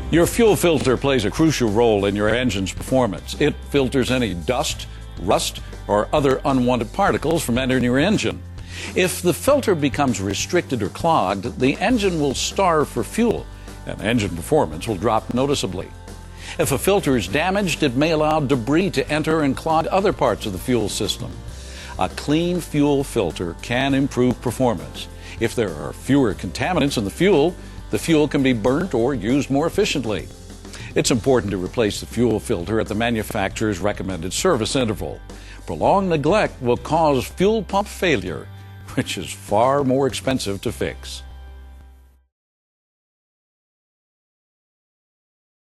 Your fuel filter plays a crucial role in your engine's performance. It filters any dust, rust, or other unwanted particles from entering your engine. If the filter becomes restricted or clogged, the engine will starve for fuel, and engine performance will drop noticeably. If a filter is damaged, it may allow debris to enter and clog other parts of the fuel system. A clean fuel filter can improve performance. If there are fewer contaminants in the fuel can be burnt or used more efficiently. It's important to replace the fuel filter at the manufacturer's recommended service interval. Prolonged neglect will cause fuel pump failure, which is far more expensive to fix.